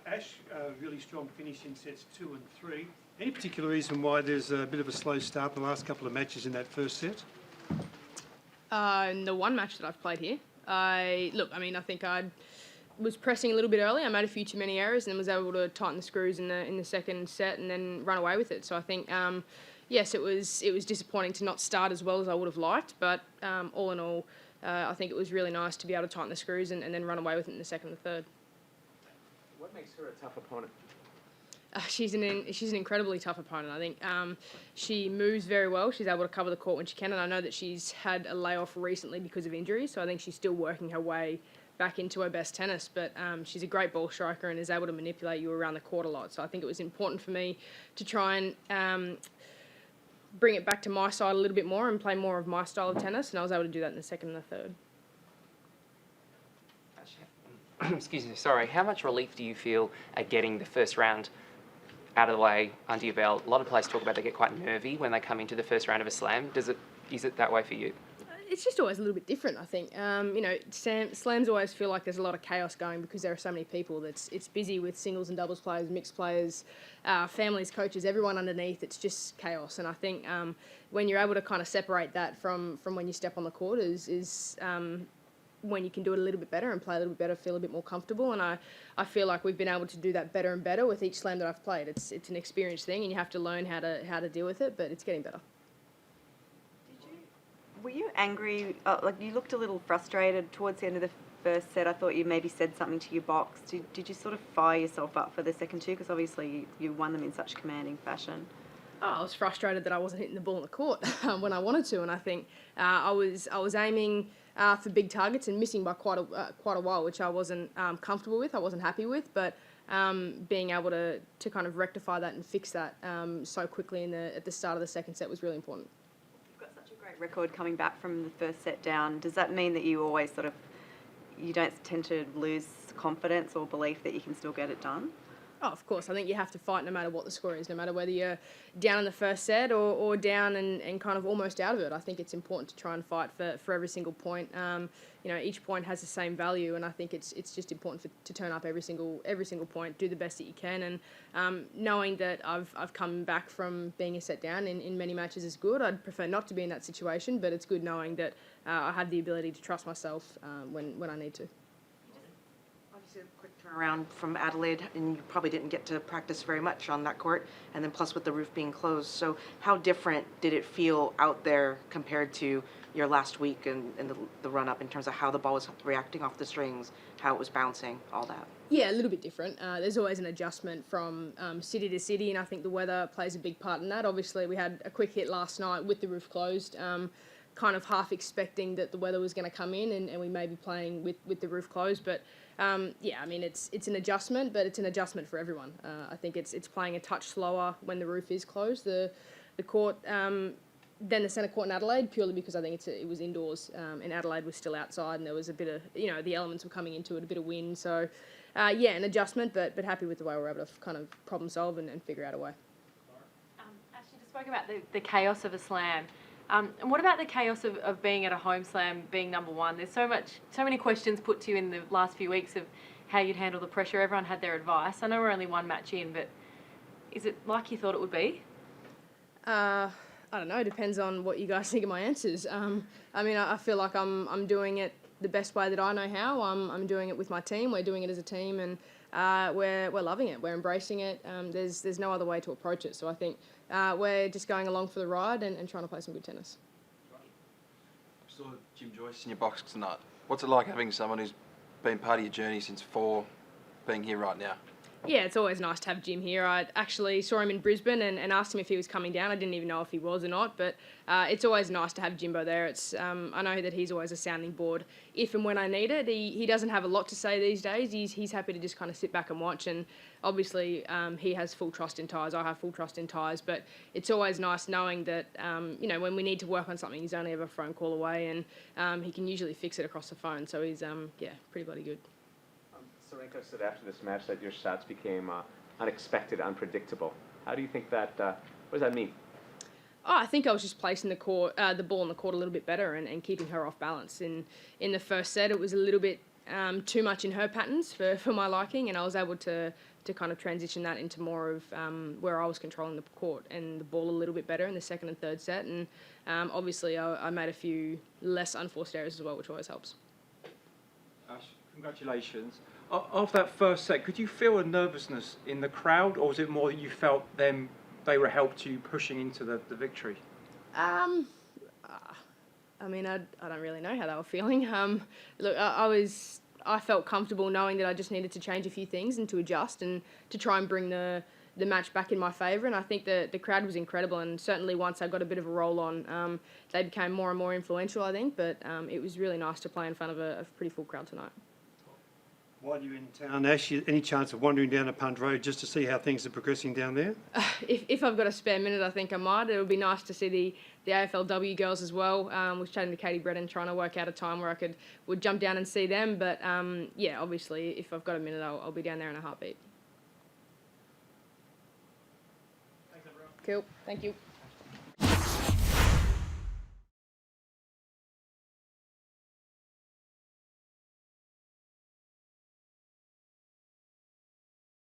Ash, really strong finish in sets 2 and 3. Any particular reason why there's a bit of a slow start in the last couple of matches in that first set? In the one match that I've played here, I think I was pressing a little bit early. I made a few too many errors and then was able to tighten the screws in the second set and then run away with it. So I think, yes, it was disappointing to not start as well as I would have liked, but all in all, I think it was really nice to be able to tighten the screws and then run away with it in the second and the third. What makes her a tough opponent? She's an incredibly tough opponent. I think she moves very well. She's able to cover the court when she can, and I know that she's had a layoff recently because of injury, so I think she's still working her way back into her best tennis, but she's a great ball striker and is able to manipulate you around the court a lot. So I think it was important for me to try and bring it back to my side a little bit more and play more of my style of tennis, and I was able to do that in the second and the third. Excuse me, sorry. How much relief do you feel at getting the first round out of the way under your belt? A lot of players talk about they get quite nervy when they come into the first round of a slam. Is it that way for you? It's just always a little bit different, I think. Slams always feel like there's a lot of chaos going because there are so many people. It's busy with singles and doubles players, mixed players, families, coaches, everyone underneath. It's just chaos. And I think when you're able to kind of separate that from when you step on the court is when you can do it a little bit better and play a little bit better, feel a bit more comfortable. And I feel like we've been able to do that better and better with each slam that I've played. It's an experience thing, and you have to learn how to deal with it, but it's getting better. Were you angry? You looked a little frustrated towards the end of the first set. I thought you maybe said something to your box. Did you sort of fire yourself up for the second two? Because obviously you won them in such commanding fashion. I was frustrated that I wasn't hitting the ball in the court when I wanted to, and I think I was aiming for big targets and missing by quite a while, which I wasn't comfortable with. I wasn't happy with, but being able to kind of rectify that and fix that so quickly at the start of the second set was really important. You've got such a great record coming back from the first set down. Does that mean that you always you don't tend to lose confidence or belief that you can still get it done? Oh, of course. I think you have to fight no matter what the score is, no matter whether you're down in the first set or down and kind of almost out of it. I think it's important to try and fight for every single point. Each point has the same value, and I think it's just important to turn up every single point, do the best that you can. And knowing that I've come back from being a set down in many matches is good. I'd prefer not to be in that situation, but it's good knowing that I have the ability to trust myself when I need to. A quick turnaround from Adelaide, and you probably didn't get to practice very much on that court, and then plus with the roof being closed. So how different did it feel out there compared to your last week and the run-up in terms of how the ball was reacting off the strings, how it was bouncing, all that? Yeah, a little bit different. There's always an adjustment from city to city, and I think the weather plays a big part in that. Obviously, we had a quick hit last night with the roof closed, kind of half expecting that the weather was going to come in and we may be playing with the roof closed, but it's an adjustment, but it's an adjustment for everyone. I think it's playing a touch slower when the roof is closed. The court, then the centre court in Adelaide, purely because I think it was indoors, and Adelaide was still outside, and there was a bit of, the elements were coming into it, a bit of wind. So, an adjustment, but happy with the way we're able to kind of problem solve and figure out a way. Ash, you just spoke about the chaos of a slam. And what about the chaos of being at a home slam, being number one? There's so many questions put to you in the last few weeks of how you'd handle the pressure. Everyone had their advice. I know we're only one match in, but is it like you thought it would be? I don't know. It depends on what you guys think of my answers. I feel like I'm doing it the best way that I know how. I'm doing it with my team. We're doing it as a team, and we're loving it. We're embracing it. There's no other way to approach it. So I think we're just going along for the ride and trying to play some good tennis. I saw Jim Joyce in your box tonight. What's it like having someone who's been part of your journey since 4 being here right now? Yeah, it's always nice to have Jim here. I actually saw him in Brisbane and asked him if he was coming down. I didn't even know if he was or not, but it's always nice to have Jimbo there. It's I know that he's always a sounding board if and when I need it. He doesn't have a lot to say these days. He's happy to just kind of sit back and watch, and obviously he has full trust in Tyres. I have full trust in Tyres, but it's always nice knowing that when we need to work on something, he's only ever a phone call away, and he can usually fix it across the phone. So he's pretty bloody good. Tsurenko said after this match that your shots became unexpected, unpredictable. How do you think that, what does that mean? I think I was just placing the ball in the court a little bit better and keeping her off balance. In the first set, it was a little bit too much in her patterns for my liking, and I was able to kind of transition that into more of where I was controlling the court and the ball a little bit better in the second and third set. And obviously I made a few less unforced errors as well, which always helps. Ash, congratulations. After that first set, could you feel a nervousness in the crowd, or was it more that you felt they were helped you pushing into the victory? I mean, I don't really know how they were feeling. Look, I felt comfortable knowing that I just needed to change a few things and to adjust and to try and bring the match back in my favour. And I think the crowd was incredible, and certainly once I got a bit of a roll on, they became more and more influential, I think. But it was really nice to play in front of a pretty full crowd tonight. While you're in town, Ash, any chance of wandering down a Punt Road just to see how things are progressing down there? If I've got a spare minute, I think I might. It would be nice to see the AFLW girls as well. Was chatting to Katie Bredden, trying to work out a time where I would jump down and see them. But yeah, obviously, if I've got a minute, I'll be down there in a heartbeat. Thanks, everyone. Cool. Thank you.